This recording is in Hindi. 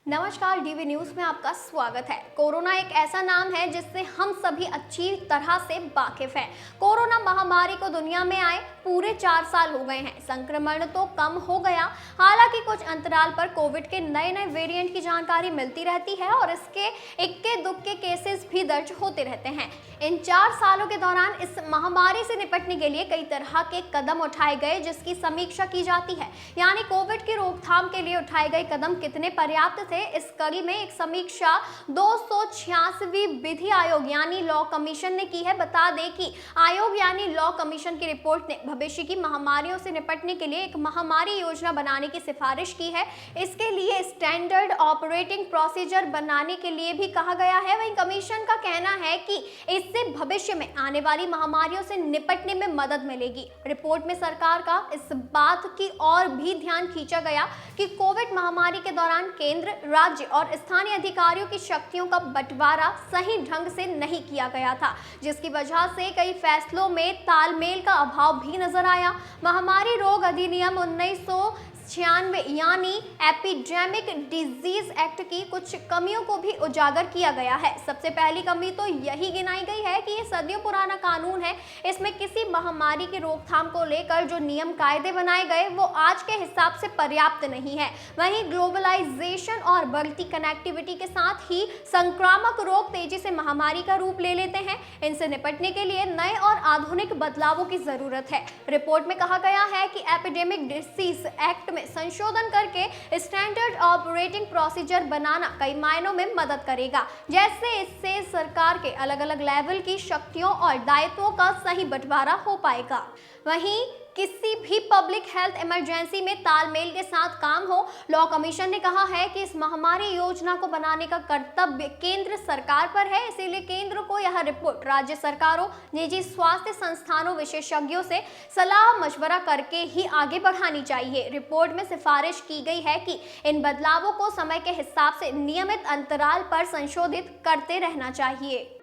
नमस्कार, डीवी न्यूज में आपका स्वागत है। कोरोना एक ऐसा नाम है जिससे हम सभी अच्छी तरह से वाकिफ हैं। कोरोना महामारी को दुनिया में आए पूरे 4 साल हो गए हैं। संक्रमण तो कम हो गया, हालांकि कुछ अंतराल पर कोविड के नए वेरिएंट की जानकारी मिलती रहती है और इसके इक्के दुक्के केसेस भी दर्ज होते रहते हैं। इन 4 सालों के दौरान इस महामारी से निपटने के लिए कई तरह के कदम उठाए गए, जिसकी समीक्षा की जाती है। यानी कोविड की रोकथाम के लिए उठाए गए कदम कितने पर्याप्त थे। इस कड़ी में एक समीक्षा 286वीं विधि आयोग यानी लॉ कमीशन ने की है। बता दें कि आयोग यानी लॉ कमीशन की रिपोर्ट ने भविष्य की महामारियों से निपटने के लिए एक महामारी योजना बनाने की सिफारिश की है। इसके लिए स्टैंडर्ड ऑपरेटिंग प्रोसीजर बनाने के लिए भी कहा गया है। वहीं कमीशन का कहना है कि इससे भविष्य में आने वाली महामारियों से निपटने में मदद मिलेगी। रिपोर्ट में सरकार का इस बात की ओर भी ध्यान खींचा गया कि कोविड महामारी के दौरान केंद्र, राज्य और स्थानीय अधिकारियों की शक्तियों का बंटवारा सही ढंग से नहीं किया गया था, जिसकी वजह से कई फैसलों में तालमेल का अभाव भी नजर आया। महामारी रोग अधिनियम 1996 यानी एपिडेमिक डिजीज एक्ट की कुछ कमियों को भी उजागर किया गया है। सबसे पहली कमी तो यही गिनाई गई है कि ये सदियों पुराना कानून है। इसमें किसी महामारी की रोकथाम को लेकर जो नियम कायदे बनाए गए वो आज के हिसाब से पर्याप्त नहीं है। वहीं ग्लोबलाइजेशन और बढ़ती कनेक्टिविटी के साथ ही संक्रामक रोग तेजी से महामारी का रूप ले लेते हैं। इनसे निपटने के लिए नए और आधुनिक बदलावों की जरूरत है। रिपोर्ट में कहा गया है कि एपिडेमिक डिसीज एक्ट में संशोधन करके स्टैंडर्ड ऑपरेटिंग प्रोसीजर बनाना कई मायनों में मदद करेगा। जैसे इससे सरकार के अलग अलग लेवल की शक्तियों और दायित्वों का सही बंटवारा हो पाएगा। वहीं किसी भी पब्लिक हेल्थ इमरजेंसी में तालमेल के साथ काम हो। लॉ कमीशन ने कहा है कि इस महामारी योजना को बनाने का कर्तव्य केंद्र सरकार पर है, इसीलिए केंद्र को यह रिपोर्ट राज्य सरकारों, निजी स्वास्थ्य संस्थानों, विशेषज्ञों से सलाह मशवरा करके ही आगे बढ़ानी चाहिए। रिपोर्ट में सिफारिश की गई है कि इन बदलावों को समय के हिसाब से नियमित अंतराल पर संशोधित करते रहना चाहिए।